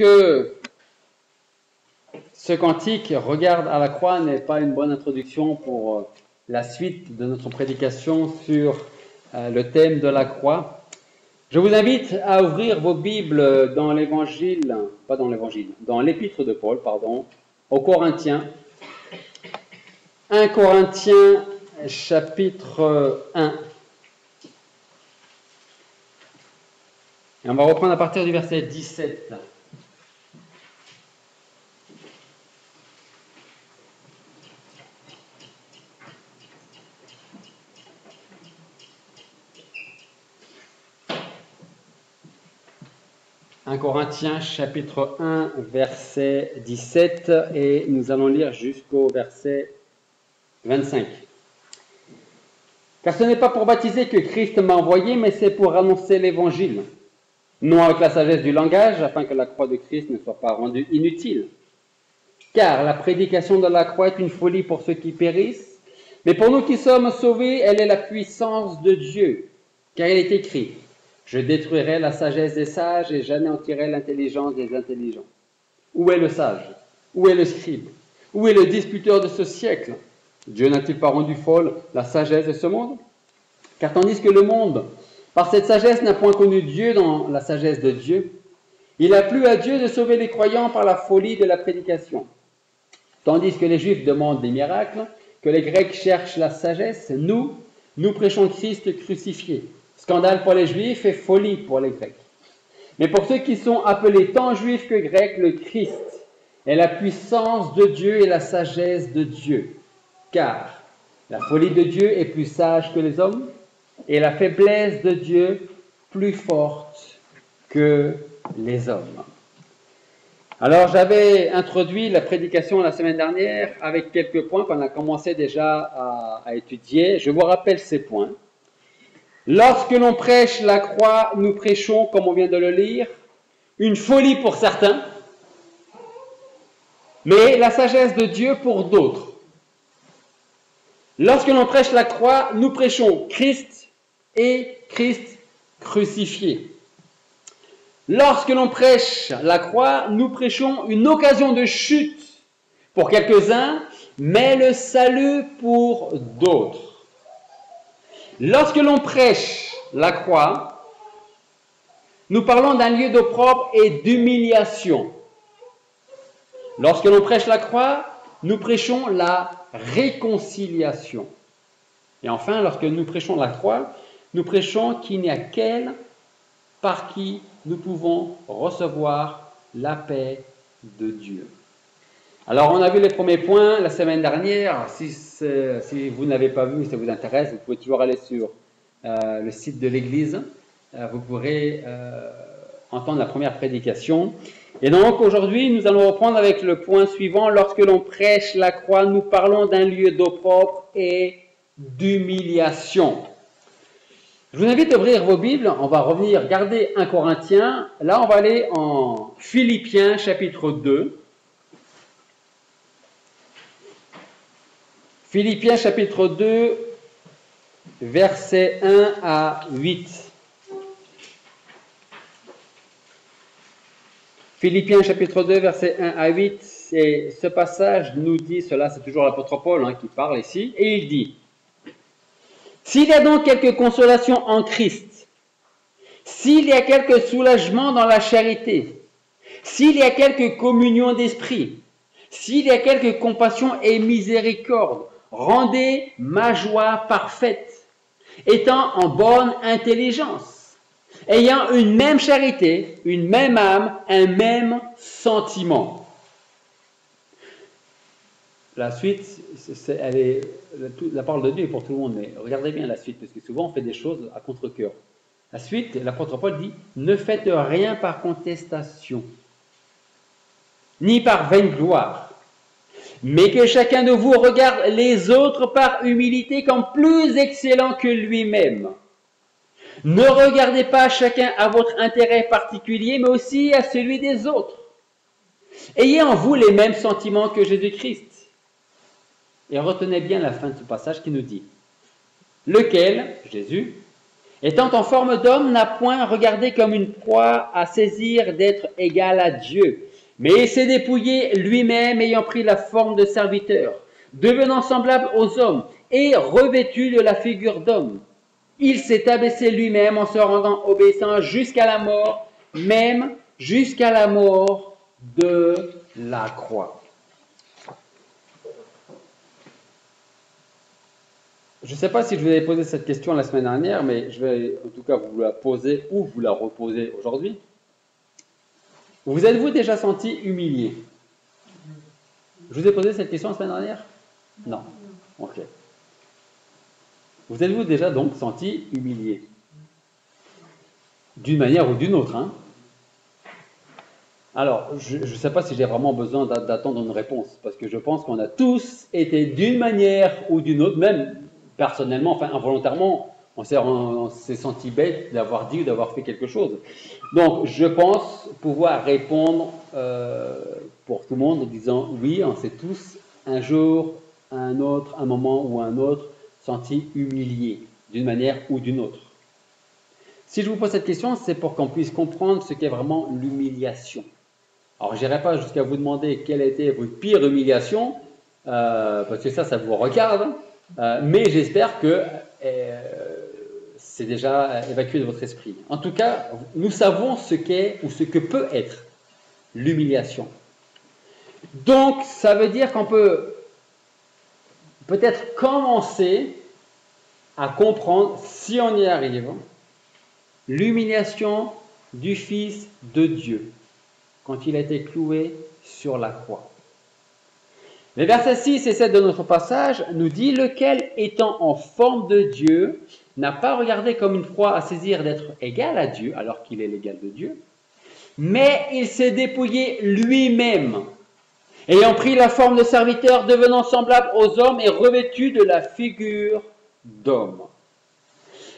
Que ce cantique « Regarde à la croix » n'est pas une bonne introduction pour la suite de notre prédication sur le thème de la croix. Je vous invite à ouvrir vos Bibles dans l'évangile, pas dans l'évangile, dans l'épître de Paul, pardon, aux Corinthiens. 1 Corinthiens chapitre 1. Et on va reprendre à partir du verset 17. « 1 Corinthiens chapitre 1 verset 17 et nous allons lire jusqu'au verset 25. « Car ce n'est pas pour baptiser que Christ m'a envoyé, mais c'est pour annoncer l'évangile, non avec la sagesse du langage, afin que la croix de Christ ne soit pas rendue inutile. Car la prédication de la croix est une folie pour ceux qui périssent, mais pour nous qui sommes sauvés, elle est la puissance de Dieu. Car il est écrit, « Je détruirai la sagesse des sages et j'anéantirai l'intelligence des intelligents. » Où est le sage? Où est le scribe? Où est le disputeur de ce siècle? Dieu n'a-t-il pas rendu folle la sagesse de ce monde? Car tandis que le monde, par cette sagesse, n'a point connu Dieu dans la sagesse de Dieu, il a plu à Dieu de sauver les croyants par la folie de la prédication. Tandis que les Juifs demandent des miracles, que les Grecs cherchent la sagesse, nous prêchons Christ crucifié. Scandale pour les Juifs et folie pour les Grecs. Mais pour ceux qui sont appelés tant Juifs que Grecs, le Christ est la puissance de Dieu et la sagesse de Dieu. Car la folie de Dieu est plus sage que les hommes, et la faiblesse de Dieu plus forte que les hommes. » Alors, j'avais introduit la prédication la semaine dernière avec quelques points qu'on a commencé déjà à étudier. Je vous rappelle ces points. Lorsque l'on prêche la croix, nous prêchons, comme on vient de le lire, une folie pour certains, mais la sagesse de Dieu pour d'autres. Lorsque l'on prêche la croix, nous prêchons Christ et Christ crucifié. Lorsque l'on prêche la croix, nous prêchons une occasion de chute pour quelques-uns, mais le salut pour d'autres. Lorsque l'on prêche la croix, nous parlons d'un lieu d'opprobre et d'humiliation. Lorsque l'on prêche la croix, nous prêchons la réconciliation. Et enfin, lorsque nous prêchons la croix, nous prêchons qu'il n'y a qu'elle par qui nous pouvons recevoir la paix de Dieu. Alors, on a vu les premiers points la semaine dernière. Si vous ne l'avez pas vu, si ça vous intéresse, vous pouvez toujours aller sur le site de l'Église. Vous pourrez entendre la première prédication. Et donc, aujourd'hui, nous allons reprendre avec le point suivant. Lorsque l'on prêche la croix, nous parlons d'un lieu d'opprobre et d'humiliation. Je vous invite à ouvrir vos Bibles. On va revenir garder 1 Corinthiens. Là, on va aller en Philippiens chapitre 2. Philippiens chapitre 2, versets 1 à 8. Philippiens chapitre 2, versets 1 à 8. Et ce passage nous dit, cela c'est toujours l'apôtre Paul qui parle ici, et il dit, « S'il y a donc quelque consolation en Christ, s'il y a quelque soulagement dans la charité, s'il y a quelque communion d'esprit, s'il y a quelque compassion et miséricorde, rendez ma joie parfaite, étant en bonne intelligence, ayant une même charité, une même âme, un même sentiment. » La suite, la parole de Dieu est pour tout le monde, mais regardez bien la suite, parce que souvent on fait des choses à contre-cœur. La suite, l'apôtre Paul dit, « Ne faites rien par contestation, ni par vaine gloire, mais que chacun de vous regarde les autres par humilité comme plus excellents que lui-même. Ne regardez pas chacun à votre intérêt particulier, mais aussi à celui des autres. Ayez en vous les mêmes sentiments que Jésus-Christ. » Et retenez bien la fin de ce passage qui nous dit, « Lequel, Jésus, Étant en forme d'homme, n'a point regardé comme une proie à saisir d'être égal à Dieu, mais il s'est dépouillé lui-même, ayant pris la forme de serviteur, devenant semblable aux hommes et revêtu de la figure d'homme. Il s'est abaissé lui-même en se rendant obéissant jusqu'à la mort, même jusqu'à la mort de la croix. Je ne sais pas si je vous avais posé cette question la semaine dernière, mais je vais en tout cas vous la poser ou vous la reposer aujourd'hui. Vous êtes-vous déjà senti humilié? Je vous ai posé cette question la semaine dernière? Non. Ok. Vous êtes-vous déjà donc senti humilié? D'une manière ou d'une autre, hein? Alors, je ne sais pas si j'ai vraiment besoin d'attendre une réponse, parce que je pense qu'on a tous été d'une manière ou d'une autre, même personnellement, enfin involontairement, on s'est senti bête d'avoir dit ou d'avoir fait quelque chose. Donc, je pense pouvoir répondre pour tout le monde en disant oui, on s'est tous un jour, un autre, un moment ou un autre senti humilié d'une manière ou d'une autre. Si je vous pose cette question, c'est pour qu'on puisse comprendre ce qu'est vraiment l'humiliation. Alors, je n'irai pas jusqu'à vous demander quelle a été votre pire humiliation, parce que ça vous regarde, mais j'espère que c'est déjà évacué de votre esprit. En tout cas, nous savons ce qu'est ou ce que peut être l'humiliation. Donc, ça veut dire qu'on peut peut-être commencer à comprendre, si on y arrive, l'humiliation du Fils de Dieu quand il a été cloué sur la croix. Les versets 6 et 7 de notre passage nous dit « Lequel, étant en forme de Dieu, n'a pas regardé comme une proie à saisir d'être égal à Dieu, alors qu'il est l'égal de Dieu, mais il s'est dépouillé lui-même, ayant pris la forme de serviteur, devenant semblable aux hommes et revêtu de la figure d'homme. »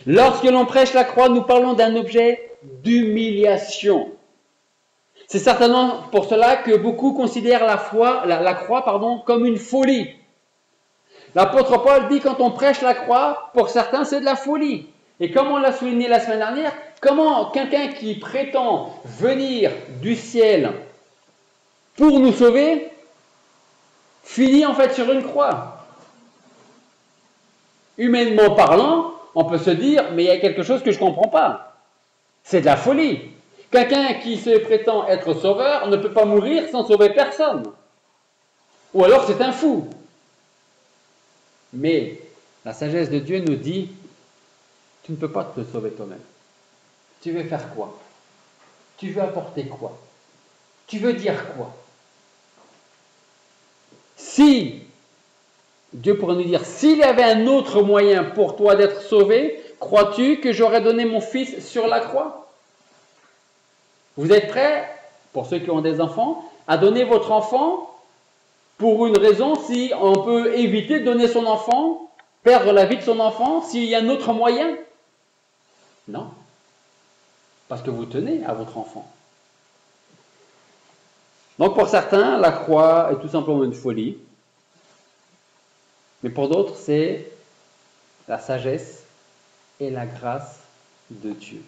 Lorsque l'on prêche la croix, nous parlons d'un objet d'humiliation. C'est certainement pour cela que beaucoup considèrent la croix comme une folie. L'apôtre Paul dit quand on prêche la croix, pour certains c'est de la folie. Et comme on l'a souligné la semaine dernière, comment quelqu'un qui prétend venir du ciel pour nous sauver, finit en fait sur une croix? Humainement parlant, on peut se dire, mais il y a quelque chose que je ne comprends pas. C'est de la folie. Quelqu'un qui se prétend être sauveur ne peut pas mourir sans sauver personne. Ou alors c'est un fou. Mais la sagesse de Dieu nous dit, tu ne peux pas te sauver toi-même. Tu veux faire quoi? Tu veux apporter quoi? Tu veux dire quoi? Si, Dieu pourrait nous dire, s'il y avait un autre moyen pour toi d'être sauvé, crois-tu que j'aurais donné mon fils sur la croix? Vous êtes prêts, pour ceux qui ont des enfants, à donner votre enfant pour une raison si on peut éviter de donner son enfant, perdre la vie de son enfant, s'il y a un autre moyen? Non. Parce que vous tenez à votre enfant. Donc pour certains, la croix est tout simplement une folie. Mais pour d'autres, c'est la sagesse et la grâce de Dieu.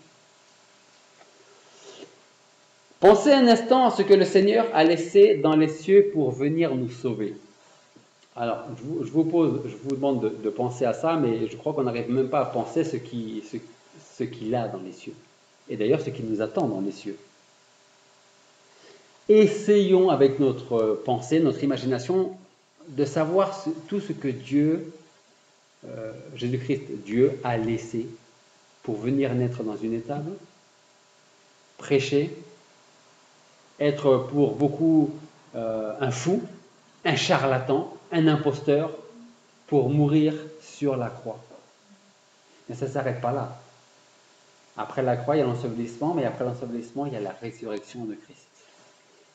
Pensez un instant à ce que le Seigneur a laissé dans les cieux pour venir nous sauver. Alors, je vous demande de penser à ça, mais je crois qu'on n'arrive même pas à penser ce qu'il a dans les cieux. Et d'ailleurs, ce qui nous attend dans les cieux. Essayons avec notre pensée, notre imagination, de savoir tout ce que Jésus-Christ, Dieu, a laissé pour venir naître dans une étable, prêcher, être pour beaucoup un fou, un charlatan, un imposteur, pour mourir sur la croix. Mais ça ne s'arrête pas là. Après la croix, il y a l'ensevelissement, mais après l'ensevelissement, il y a la résurrection de Christ.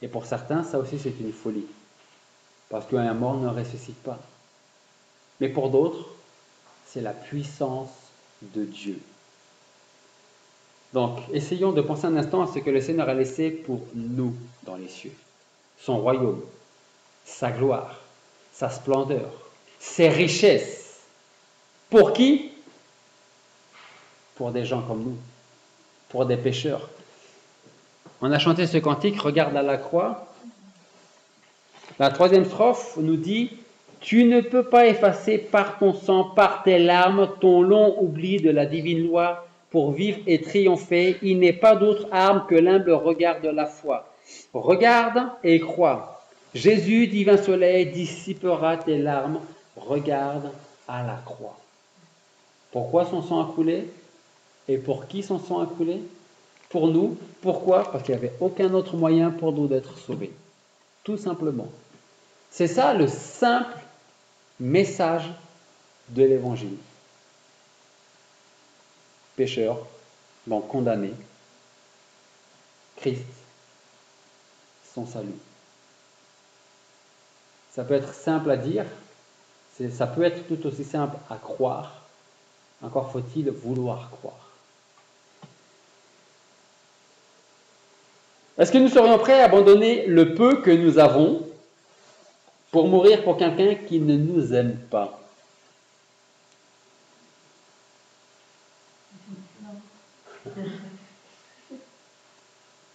Et pour certains, ça aussi c'est une folie, parce qu'un mort ne ressuscite pas. Mais pour d'autres, c'est la puissance de Dieu. Donc, essayons de penser un instant à ce que le Seigneur a laissé pour nous dans les cieux. Son royaume, sa gloire, sa splendeur, ses richesses. Pour qui? pour des gens comme nous, pour des pécheurs. On a chanté ce cantique, regarde à la croix. La troisième strophe nous dit « Tu ne peux pas effacer par ton sang, par tes larmes, ton long oubli de la divine loi. Pour vivre et triompher, il n'est pas d'autre arme que l'humble regard de la foi. Regarde et crois. Jésus, divin soleil, dissipera tes larmes. Regarde à la croix. » Pourquoi son sang a coulé? Et pour qui son sang a coulé? Pour nous. Pourquoi? Parce qu'il n'y avait aucun autre moyen pour nous d'être sauvés. Tout simplement. C'est ça le simple message de l'Évangile. Pécheurs, donc condamnés, Christ, son salut. Ça peut être simple à dire, ça peut être tout aussi simple à croire, encore faut-il vouloir croire. Est-ce que nous serions prêts à abandonner le peu que nous avons pour mourir pour quelqu'un qui ne nous aime pas?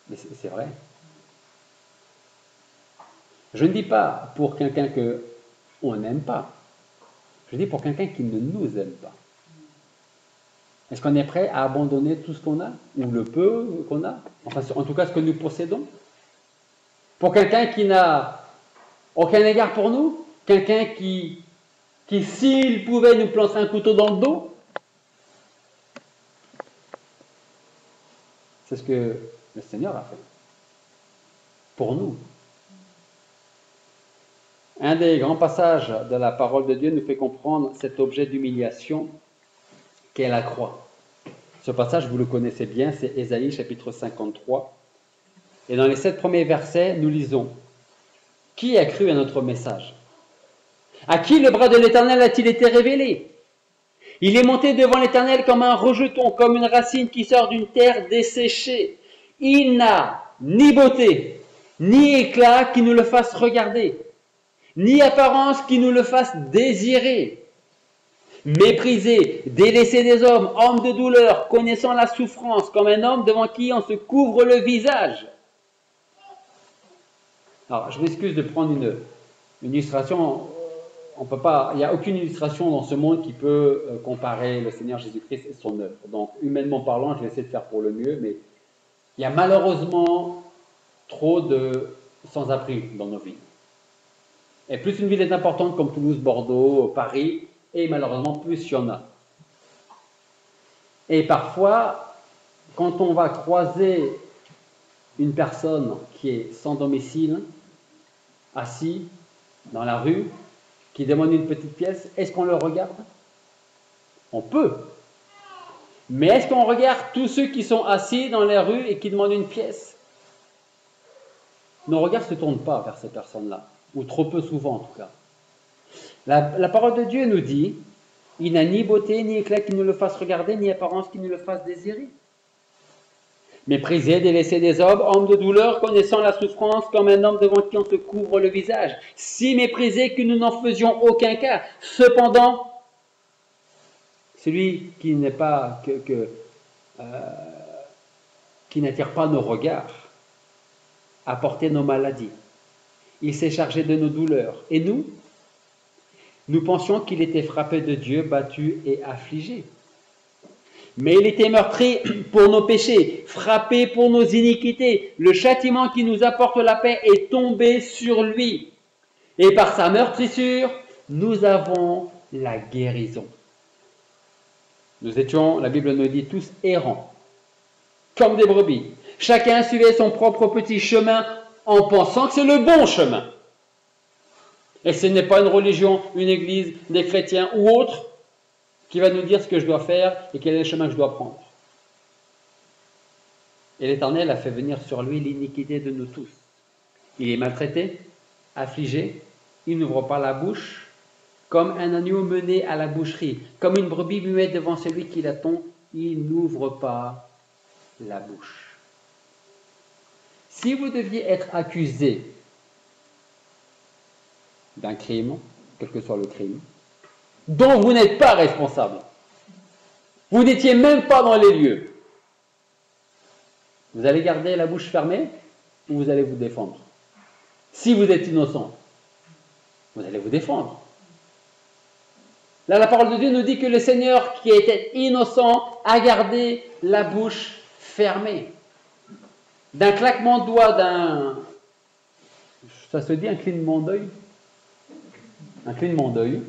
Mais c'est vrai. Je ne dis pas pour quelqu'un qu'on n'aime pas. Je dis pour quelqu'un qui ne nous aime pas. Est-ce qu'on est prêt à abandonner tout ce qu'on a? Ou le peu qu'on a? Enfin, en tout cas, ce que nous possédons? Pour quelqu'un qui n'a aucun égard pour nous? Quelqu'un qui s'il pouvait nous planter un couteau dans le dos? C'est ce que le Seigneur a fait. Pour nous. Un des grands passages de la parole de Dieu nous fait comprendre cet objet d'humiliation qu'est la croix. Ce passage, vous le connaissez bien, c'est Ésaïe chapitre 53. Et dans les 7 premiers versets, nous lisons « Qui a cru à notre message? À qui le bras de l'Éternel a-t-il été révélé? Il est monté devant l'Éternel comme un rejeton, comme une racine qui sort d'une terre desséchée. Il n'a ni beauté, ni éclat qui nous le fasse regarder, ni apparence qui nous le fasse désirer. Méprisé, délaissé des hommes, homme de douleur, connaissant la souffrance, comme un homme devant qui on se couvre le visage. » Alors, je m'excuse de prendre une illustration. On peut pas, il n'y a aucune illustration dans ce monde qui peut comparer le Seigneur Jésus-Christ et son œuvre. Donc, humainement parlant, je vais essayer de faire pour le mieux, mais il y a malheureusement trop de sans-abri dans nos vies. Et plus une ville est importante comme Toulouse, Bordeaux, Paris, et malheureusement plus il y en a. Et parfois, quand on va croiser une personne qui est sans domicile, assis dans la rue, qui demande une petite pièce, est-ce qu'on le regarde? On peut. Mais est-ce qu'on regarde tous ceux qui sont assis dans les rues et qui demandent une pièce? Nos regards ne se tournent pas vers ces personnes-là, ou trop peu souvent en tout cas. La parole de Dieu nous dit, il n'a ni beauté, ni éclat qui nous le fasse regarder, ni apparence qui nous le fasse désirer. Méprisé, délaissé des hommes, homme de douleur, connaissant la souffrance, comme un homme devant qui on se couvre le visage. Si méprisé que nous n'en faisions aucun cas. Cependant, celui qui n'est pas qui n'attire pas nos regards, a porté nos maladies. Il s'est chargé de nos douleurs. Et nous pensions qu'il était frappé de Dieu, battu et affligé. Mais il était meurtri pour nos péchés, frappé pour nos iniquités. Le châtiment qui nous apporte la paix est tombé sur lui. Et par sa meurtrissure, nous avons la guérison. Nous étions, la Bible nous dit, tous errants, comme des brebis. Chacun suivait son propre petit chemin en pensant que c'est le bon chemin. Et ce n'est pas une religion, une église, des chrétiens ou autre qui va nous dire ce que je dois faire et quel est le chemin que je dois prendre. Et l'Éternel a fait venir sur lui l'iniquité de nous tous. Il est maltraité, affligé, il n'ouvre pas la bouche, comme un agneau mené à la boucherie, comme une brebis muette devant celui qui l'attend, il n'ouvre pas la bouche. Si vous deviez être accusé d'un crime, quel que soit le crime, dont vous n'êtes pas responsable, Vous n'étiez même pas dans les lieux. Vous allez garder la bouche fermée ou vous allez vous défendre? Si vous êtes innocent, vous allez vous défendre. Là, la parole de Dieu nous dit que le Seigneur, qui était innocent, a gardé la bouche fermée. D'un claquement de doigts, ça se dit un clignement d'œil? Un clignement d'œil,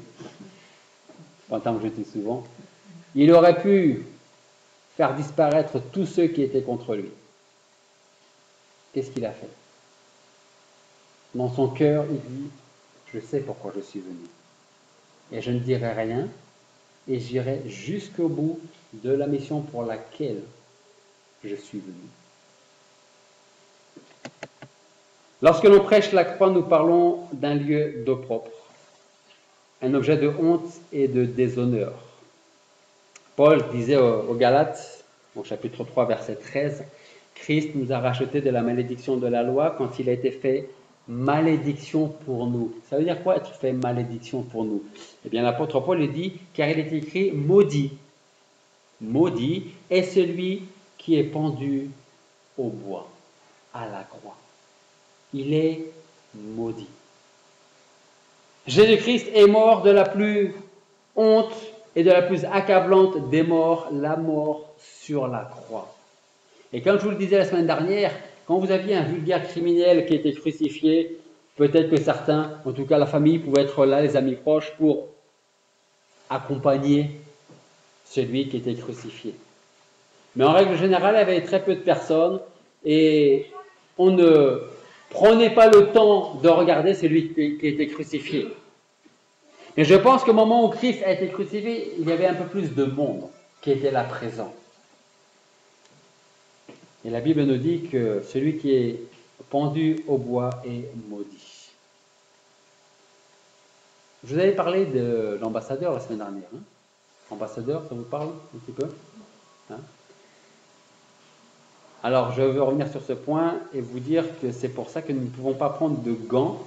c'est un terme que j'utilise souvent. Il aurait pu faire disparaître tous ceux qui étaient contre lui. Qu'est-ce qu'il a fait? Dans son cœur, il dit, je sais pourquoi je suis venu. Et je ne dirai rien, et j'irai jusqu'au bout de la mission pour laquelle je suis venu. Lorsque l'on prêche la croix, nous parlons d'un lieu d'opprobre, un objet de honte et de déshonneur. Paul disait aux Galates, au chapitre 3, verset 13, « Christ nous a rachetés de la malédiction de la loi quand il a été fait malédiction pour nous. » Ça veut dire quoi être fait malédiction pour nous? Eh bien, l'apôtre Paul dit, car il est écrit maudit. Maudit est celui qui est pendu au bois, à la croix. Il est maudit. Jésus-Christ est mort de la plus honte et de la plus accablante des morts, la mort sur la croix. Et comme je vous le disais la semaine dernière, quand vous aviez un vulgaire criminel qui était crucifié, peut-être que certains, en tout cas la famille, pouvaient être là, les amis proches, pour accompagner celui qui était crucifié. Mais en règle générale, il y avait très peu de personnes et on ne prenait pas le temps de regarder celui qui était crucifié. Et je pense qu'au moment où Christ a été crucifié, il y avait un peu plus de monde qui était là présent. Et la Bible nous dit que celui qui est pendu au bois est maudit. Je vous avais parlé de l'ambassadeur la semaine dernière. Hein? Ambassadeur, ça vous parle un petit peu? Hein? Alors, je veux revenir sur ce point et vous dire que c'est pour ça que nous ne pouvons pas prendre de gants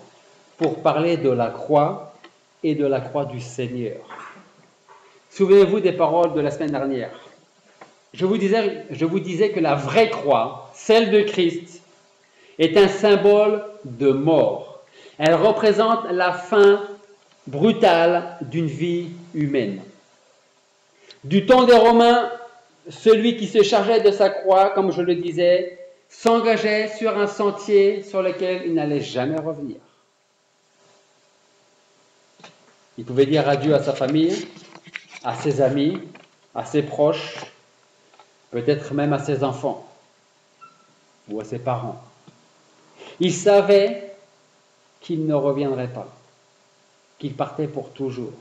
pour parler de la croix et de la croix du Seigneur. Souvenez-vous des paroles de la semaine dernière. Je vous disais que la vraie croix, celle de Christ, est un symbole de mort. Elle représente la fin brutale d'une vie humaine. Du temps des Romains, celui qui se chargeait de sa croix, comme je le disais, s'engageait sur un sentier sur lequel il n'allait jamais revenir. Il pouvait dire adieu à sa famille, à ses amis, à ses proches, peut-être même à ses enfants ou à ses parents. Il savait qu'il ne reviendrait pas, qu'il partait pour toujours.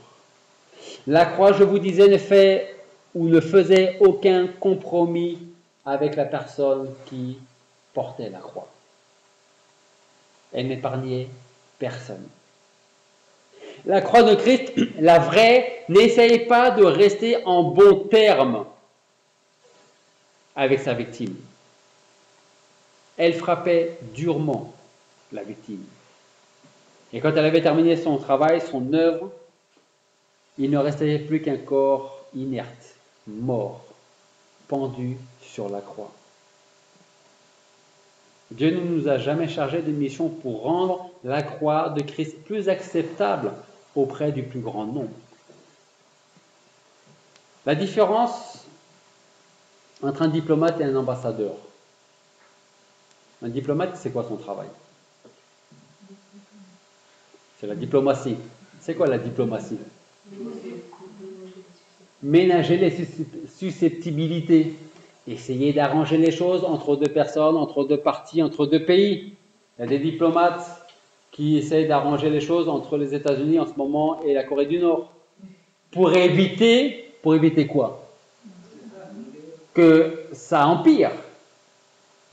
La croix, je vous disais, ne faisait aucun compromis avec la personne qui portait la croix. Elle n'épargnait personne. La croix de Christ, la vraie, n'essayait pas de rester en bon terme avec sa victime. Elle frappait durement la victime. Et quand elle avait terminé son travail, son œuvre, il ne restait plus qu'un corps inerte, mort, pendu sur la croix. Dieu ne nous a jamais chargé d'une mission pour rendre la croix de Christ plus acceptable auprès du plus grand nombre. La différence entre un diplomate et un ambassadeur. Un diplomate, c'est quoi son travail? C'est la diplomatie. C'est quoi la diplomatie? Ménager les susceptibilités. Essayer d'arranger les choses entre deux personnes, entre deux parties, entre deux pays. Il y a des diplomates qui essayent d'arranger les choses entre les États-Unis en ce moment et la Corée du Nord. Pour éviter quoi? Que ça empire.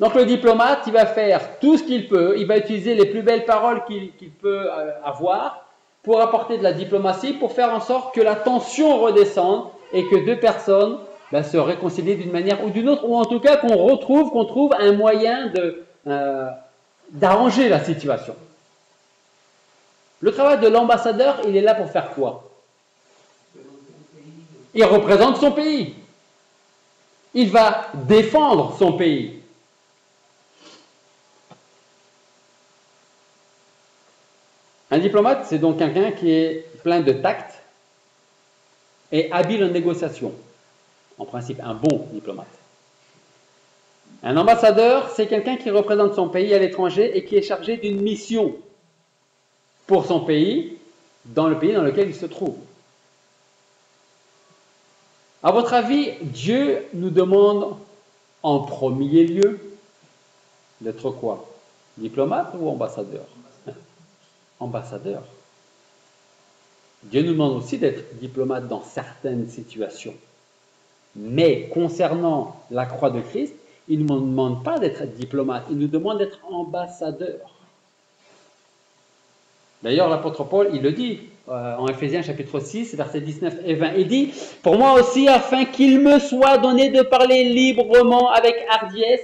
Donc le diplomate, il va faire tout ce qu'il peut, il va utiliser les plus belles paroles qu'il peut avoir pour apporter de la diplomatie, pour faire en sorte que la tension redescende et que deux personnes se réconcilient d'une manière ou d'une autre, ou en tout cas qu'on trouve un moyen d'arranger la situation. Le travail de l'ambassadeur, il est là pour faire quoi? Il représente son pays. Il va défendre son pays. Un diplomate, c'est donc quelqu'un qui est plein de tact et habile en négociation. En principe, un bon diplomate. Un ambassadeur, c'est quelqu'un qui représente son pays à l'étranger et qui est chargé d'une mission pour son pays, dans le pays dans lequel il se trouve. À votre avis, Dieu nous demande en premier lieu d'être quoi? Diplomate ou ambassadeur? Ambassadeur. Dieu nous demande aussi d'être diplomate dans certaines situations. Mais concernant la croix de Christ, il ne nous demande pas d'être diplomate, il nous demande d'être ambassadeur. D'ailleurs, l'apôtre Paul, il le dit en Ephésiens chapitre 6, versets 19 et 20. Il dit « Pour moi aussi, afin qu'il me soit donné de parler librement avec hardiesse,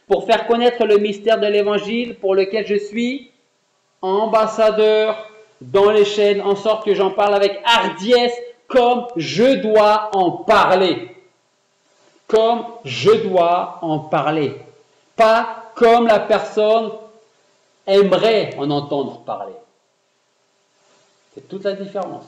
pour faire connaître le mystère de l'évangile, pour lequel je suis ambassadeur dans les chaînes, en sorte que j'en parle avec hardiesse, comme je dois en parler. » Comme je dois en parler. Pas comme la personne aimerait en entendre parler. C'est toute la différence.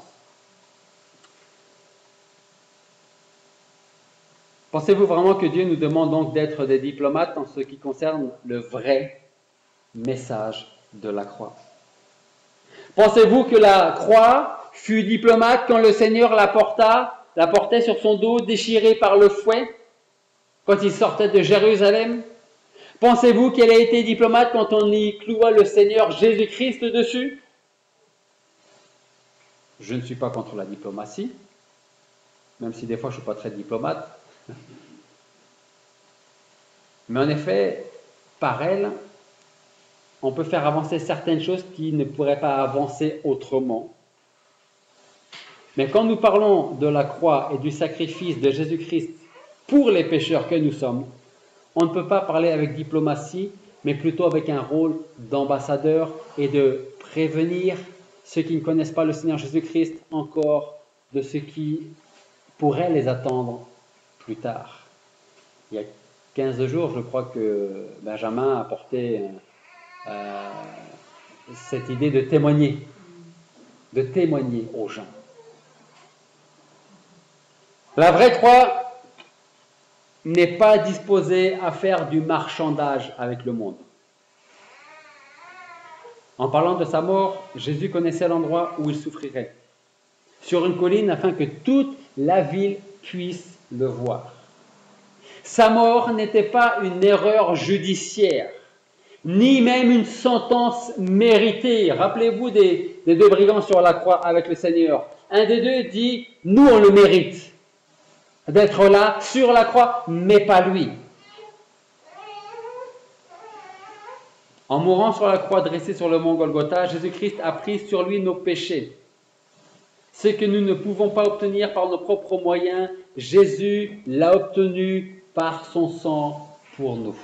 Pensez-vous vraiment que Dieu nous demande donc d'être des diplomates en ce qui concerne le vrai message de la croix? Pensez-vous que la croix fut diplomate quand le Seigneur la portait sur son dos déchiré par le fouet, quand il sortait de Jérusalem? Pensez-vous qu'elle a été diplomate quand on y cloua le Seigneur Jésus-Christ dessus? Je ne suis pas contre la diplomatie, même si des fois je ne suis pas très diplomate. Mais en effet, par elle, on peut faire avancer certaines choses qui ne pourraient pas avancer autrement. Mais quand nous parlons de la croix et du sacrifice de Jésus-Christ pour les pécheurs que nous sommes, on ne peut pas parler avec diplomatie, mais plutôt avec un rôle d'ambassadeur et de prévenir ceux qui ne connaissent pas le Seigneur Jésus-Christ encore de ce qui pourrait les attendre plus tard. Il y a 15 jours, je crois que Benjamin a porté cette idée de témoigner aux gens. La vraie croix n'est pas disposée à faire du marchandage avec le monde. En parlant de sa mort, Jésus connaissait l'endroit où il souffrirait, sur une colline afin que toute la ville puisse le voir. Sa mort n'était pas une erreur judiciaire, ni même une sentence méritée. Rappelez-vous des deux brigands sur la croix avec le Seigneur. Un des deux dit « Nous, on le mérite d'être là sur la croix, mais pas lui. » En mourant sur la croix dressée sur le mont Golgotha, Jésus-Christ a pris sur lui nos péchés. Ce que nous ne pouvons pas obtenir par nos propres moyens, Jésus l'a obtenu par son sang pour nous.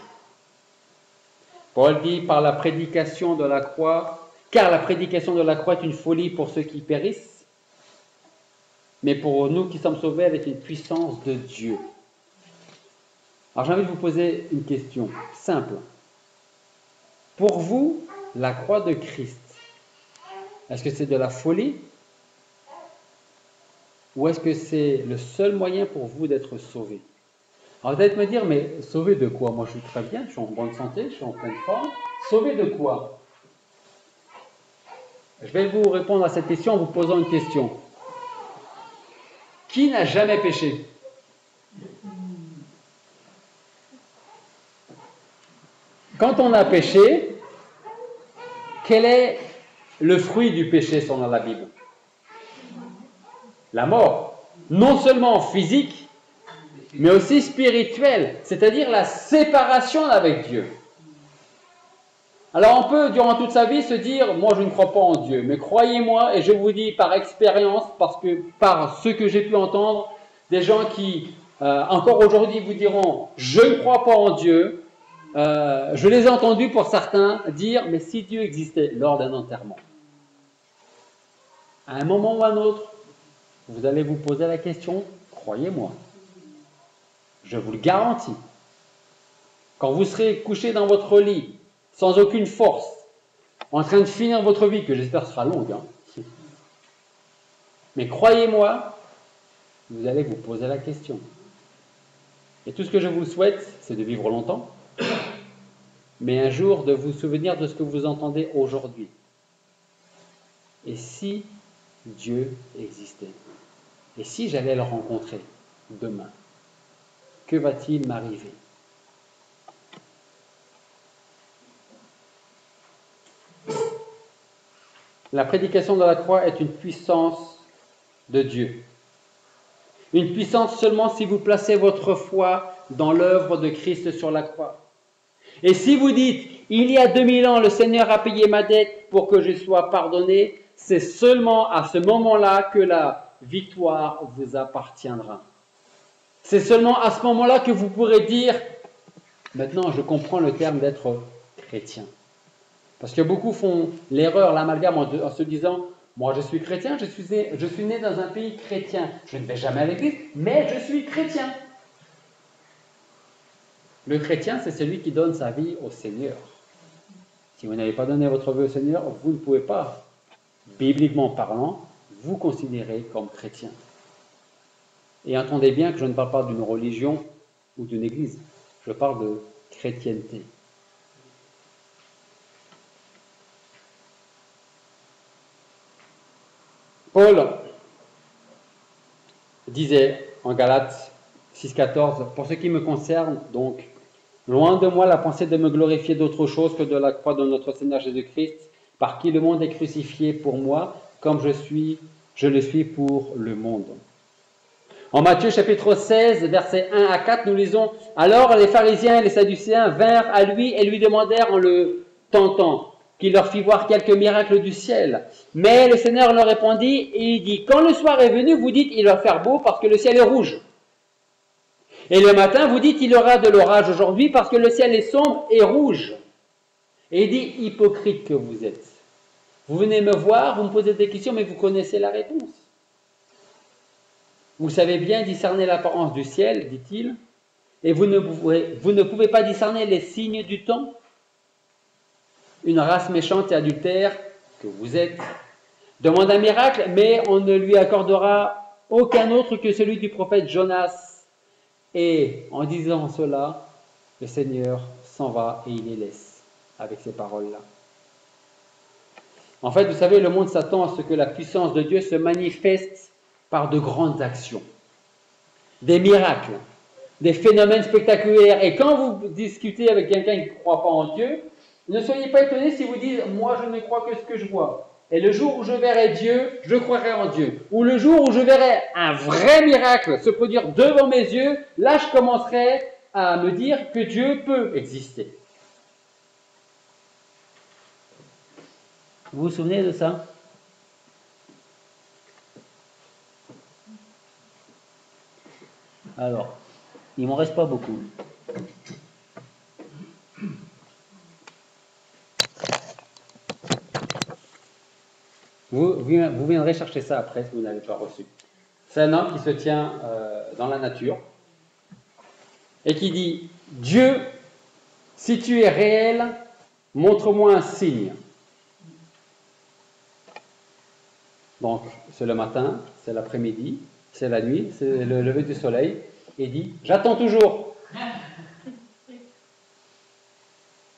Paul dit par la prédication de la croix, car la prédication de la croix est une folie pour ceux qui périssent, mais pour nous qui sommes sauvés, elle est une puissance de Dieu. Alors j'ai envie de vous poser une question simple. Pour vous, la croix de Christ, est-ce que c'est de la folie? Ou est-ce que c'est le seul moyen pour vous d'être sauvé? Alors vous allez me dire, mais sauvé de quoi? Moi je suis très bien, je suis en bonne santé, je suis en pleine forme. Sauvé de quoi? Je vais vous répondre à cette question en vous posant une question. Qui n'a jamais péché? Quand on a péché, quel est le fruit du péché selon la Bible? La mort. Non seulement physique, mais aussi spirituelle, c'est-à-dire la séparation avec Dieu. Alors on peut, durant toute sa vie, se dire, moi je ne crois pas en Dieu, mais croyez-moi, et je vous dis par expérience, parce que par ce que j'ai pu entendre, des gens qui, encore aujourd'hui, vous diront, je ne crois pas en Dieu, je les ai entendus pour certains dire, mais si Dieu existait lors d'un enterrement, à un moment ou à un autre, vous allez vous poser la question, croyez-moi, Je vous le garantis. Quand vous serez couché dans votre lit, sans aucune force, en train de finir votre vie, que j'espère sera longue, hein. Mais croyez-moi, vous allez vous poser la question. Et tout ce que je vous souhaite, c'est de vivre longtemps, mais un jour de vous souvenir de ce que vous entendez aujourd'hui. Et si Dieu existait? Et si j'allais le rencontrer demain? Que va-t-il m'arriver? La prédication de la croix est une puissance de Dieu. Une puissance seulement si vous placez votre foi dans l'œuvre de Christ sur la croix. Et si vous dites, il y a 2000 ans, le Seigneur a payé ma dette pour que je sois pardonné, c'est seulement à ce moment-là que la victoire vous appartiendra. C'est seulement à ce moment-là que vous pourrez dire, maintenant je comprends le terme d'être chrétien. Parce que beaucoup font l'erreur, l'amalgame en se disant, moi je suis chrétien, je suis né dans un pays chrétien. Je ne vais jamais à l'église, mais je suis chrétien. Le chrétien, c'est celui qui donne sa vie au Seigneur. Si vous n'avez pas donné votre vie au Seigneur, vous ne pouvez pas, bibliquement parlant, vous considérer comme chrétien. Et entendez bien que je ne parle pas d'une religion ou d'une église. Je parle de chrétienté. Paul disait en Galates 6,14, « Pour ce qui me concerne, donc, loin de moi la pensée de me glorifier d'autre chose que de la croix de notre Seigneur Jésus-Christ, par qui le monde est crucifié pour moi, comme je le suis pour le monde. » En Matthieu chapitre 16, versets 1 à 4, nous lisons, « Alors les pharisiens et les sadducéens vinrent à lui et lui demandèrent en le tentant, qu'il leur fit voir quelques miracles du ciel. Mais le Seigneur leur répondit et il dit, quand le soir est venu, vous dites, il va faire beau parce que le ciel est rouge. Et le matin, vous dites, il y aura de l'orage aujourd'hui parce que le ciel est sombre et rouge. Et il dit, hypocrite que vous êtes. Vous venez me voir, vous me posez des questions, mais vous connaissez la réponse. Vous savez bien discerner l'apparence du ciel, dit-il, et vous ne pouvez pas discerner les signes du temps. Une race méchante et adultère que vous êtes demande un miracle, mais on ne lui accordera aucun autre que celui du prophète Jonas. Et en disant cela, le Seigneur s'en va et il les laisse avec ces paroles-là. En fait, vous savez, le monde s'attend à ce que la puissance de Dieu se manifeste par de grandes actions, des miracles, des phénomènes spectaculaires. Et quand vous discutez avec quelqu'un qui ne croit pas en Dieu, ne soyez pas étonnés si vous dites « moi je ne crois que ce que je vois ». Et le jour où je verrai Dieu, je croirai en Dieu. Ou le jour où je verrai un vrai miracle se produire devant mes yeux, là je commencerai à me dire que Dieu peut exister. Vous vous souvenez de ça? Alors, il ne m'en reste pas beaucoup. Vous viendrez chercher ça après si vous n'avez pas reçu. C'est un homme qui se tient dans la nature et qui dit « Dieu, si tu es réel, montre-moi un signe. » Donc, c'est le matin, c'est l'après-midi, c'est la nuit, c'est le lever du soleil. Et il dit « J'attends toujours. »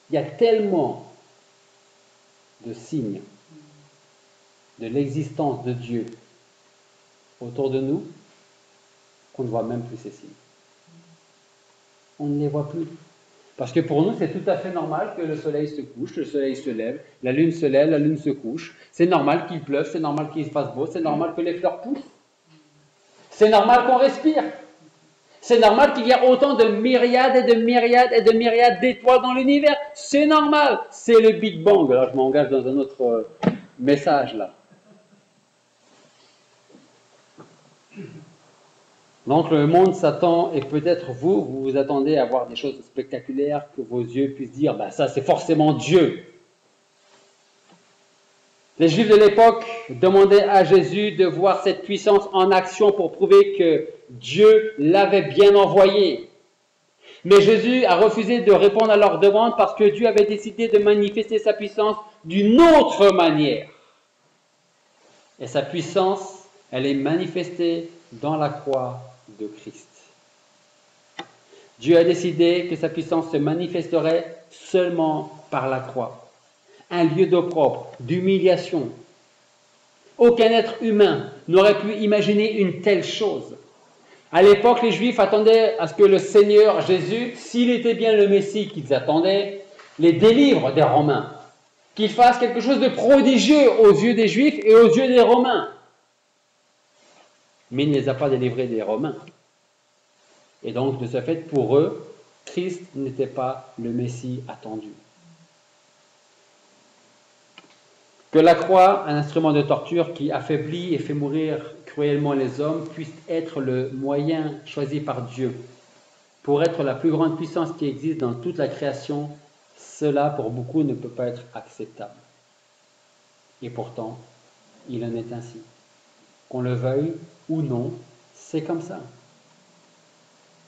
Il y a tellement de signes de l'existence de Dieu autour de nous qu'on ne voit même plus ces signes. On ne les voit plus. Parce que pour nous, c'est tout à fait normal que le soleil se couche, le soleil se lève, la lune se lève, la lune se couche. C'est normal qu'il pleuve, c'est normal qu'il se fasse beau, c'est normal que les fleurs poussent. C'est normal qu'on respire. C'est normal qu'il y ait autant de myriades et de myriades et de myriades d'étoiles dans l'univers. C'est normal. C'est le Big Bang. Alors je m'engage dans un autre message là. Donc le monde s'attend, et peut-être vous vous attendez à voir des choses spectaculaires, que vos yeux puissent dire, ben ça c'est forcément Dieu. Les Juifs de l'époque demandaient à Jésus de voir cette puissance en action pour prouver que Dieu l'avait bien envoyé. Mais Jésus a refusé de répondre à leur demande parce que Dieu avait décidé de manifester sa puissance d'une autre manière. Et sa puissance, elle est manifestée dans la croix de Christ. Dieu a décidé que sa puissance se manifesterait seulement par la croix. Un lieu d'opprobre, d'humiliation. Aucun être humain n'aurait pu imaginer une telle chose. À l'époque, les Juifs attendaient à ce que le Seigneur Jésus, s'il était bien le Messie qu'ils attendaient, les délivre des Romains. Qu'il fasse quelque chose de prodigieux aux yeux des Juifs et aux yeux des Romains. Mais il ne les a pas délivrés des Romains. Et donc, de ce fait, pour eux, Christ n'était pas le Messie attendu. Que la croix, un instrument de torture qui affaiblit et fait mourir cruellement les hommes, puisse être le moyen choisi par Dieu pour être la plus grande puissance qui existe dans toute la création, cela pour beaucoup ne peut pas être acceptable. Et pourtant, il en est ainsi. Qu'on le veuille ou non, c'est comme ça.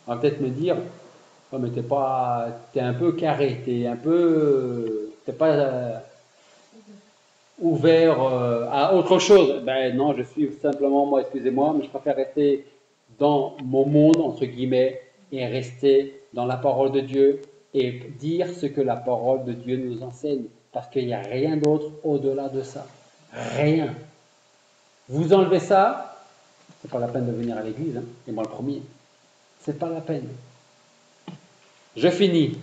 On va peut-être me dire, oh, mais t'es un peu carré, t'es pas ouvert à autre chose. Ben non, je suis simplement, moi, excusez-moi, mais je préfère rester dans mon monde, entre guillemets, et rester dans la parole de Dieu et dire ce que la parole de Dieu nous enseigne. Parce qu'il n'y a rien d'autre au-delà de ça. Rien. Vous enlevez ça, c'est pas la peine de venir à l'église, hein, et moi le premier. C'est pas la peine. Je finis.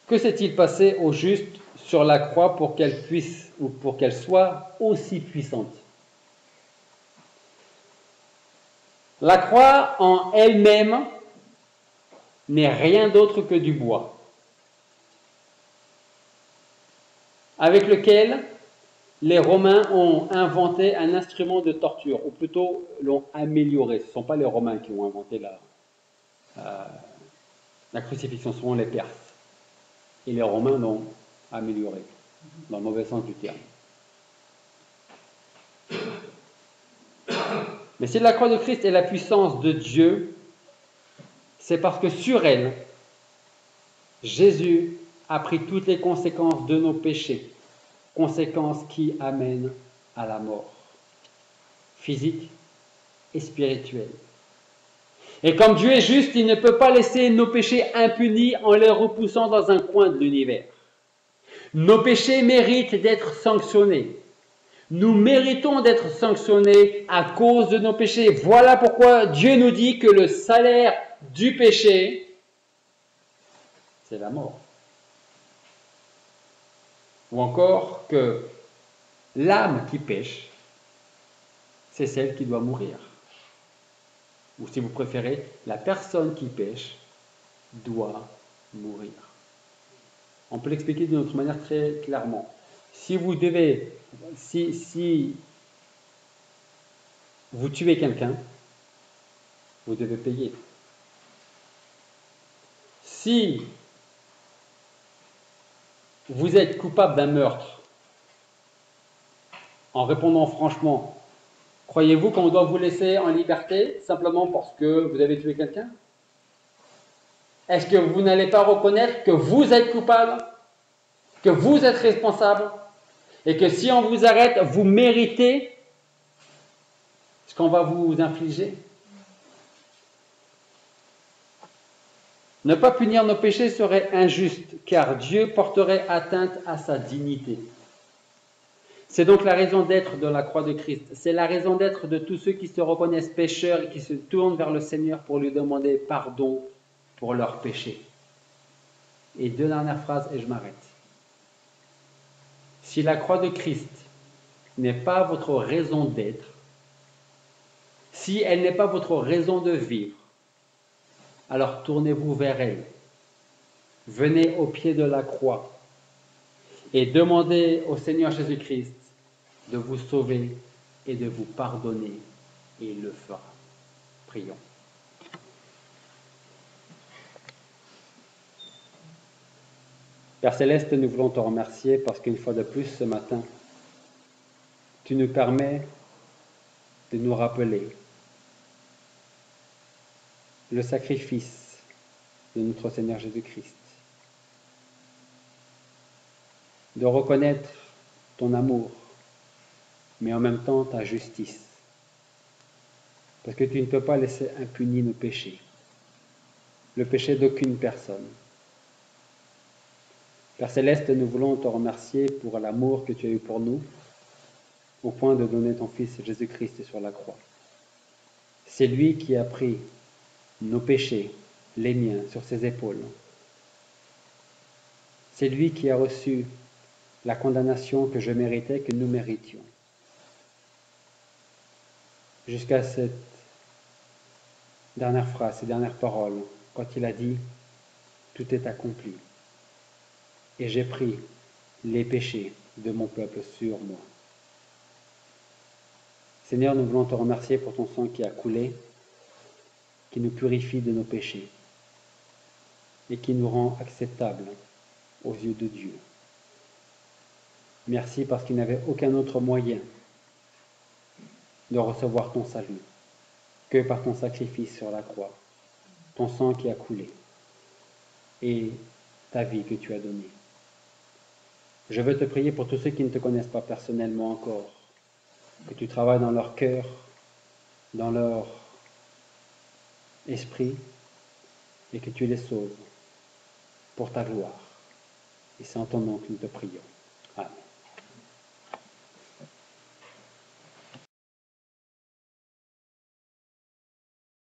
Que s'est-il passé au juste sur la croix pour qu'elle puisse ou pour qu'elle soit aussi puissante? La croix en elle-même n'est rien d'autre que du bois, avec lequel les Romains ont inventé un instrument de torture, ou plutôt l'ont amélioré. Ce ne sont pas les Romains qui ont inventé la crucifixion, ce sont les Perses. Et les Romains l'ont amélioré, dans le mauvais sens du terme. Mais si la croix de Christ est la puissance de Dieu, c'est parce que sur elle, Jésus a pris toutes les conséquences de nos péchés, conséquences qui amènent à la mort, physique et spirituelle. Et comme Dieu est juste, il ne peut pas laisser nos péchés impunis en les repoussant dans un coin de l'univers. Nos péchés méritent d'être sanctionnés. Nous méritons d'être sanctionnés à cause de nos péchés. Voilà pourquoi Dieu nous dit que le salaire du péché, c'est la mort. Ou encore que l'âme qui pêche, c'est celle qui doit mourir. Ou si vous préférez, la personne qui pêche doit mourir. On peut l'expliquer d'une autre manière très clairement. Si vous tuez quelqu'un, vous devez payer. Si vous êtes coupable d'un meurtre, en répondant franchement, croyez-vous qu'on doit vous laisser en liberté simplement parce que vous avez tué quelqu'un? Est-ce que vous n'allez pas reconnaître que vous êtes coupable, que vous êtes responsable, et que si on vous arrête, vous méritez ce qu'on va vous infliger? Ne pas punir nos péchés serait injuste, car Dieu porterait atteinte à sa dignité. C'est donc la raison d'être de la croix de Christ. C'est la raison d'être de tous ceux qui se reconnaissent pécheurs et qui se tournent vers le Seigneur pour lui demander pardon pour leurs péchés. Et deux dernières phrases et je m'arrête. Si la croix de Christ n'est pas votre raison d'être, si elle n'est pas votre raison de vivre, alors tournez-vous vers elle. Venez au pied de la croix et demandez au Seigneur Jésus-Christ de vous sauver et de vous pardonner, et il le fera. Prions. Père Céleste, nous voulons te remercier parce qu'une fois de plus ce matin, tu nous permets de nous rappeler le sacrifice de notre Seigneur Jésus-Christ, de reconnaître ton amour, mais en même temps ta justice, parce que tu ne peux pas laisser impunis nos péchés, le péché d'aucune personne. Père Céleste, nous voulons te remercier pour l'amour que tu as eu pour nous, au point de donner ton Fils Jésus-Christ sur la croix. C'est lui qui a pris nos péchés, les miens, sur ses épaules. C'est lui qui a reçu la condamnation que je méritais, que nous méritions. Jusqu'à cette dernière phrase, ces dernières paroles, quand il a dit « Tout est accompli » et j'ai pris les péchés de mon peuple sur moi. Seigneur, nous voulons te remercier pour ton sang qui a coulé, qui nous purifie de nos péchés et qui nous rend acceptables aux yeux de Dieu. Merci parce qu'il n'y avait aucun autre moyen de recevoir ton salut que par ton sacrifice sur la croix, ton sang qui a coulé et ta vie que tu as donnée. Je veux te prier pour tous ceux qui ne te connaissent pas personnellement encore, que tu travailles dans leur cœur, dans leur esprit, et que tu les sauves pour ta gloire. Et c'est en ton nom que nous te prions. Amen.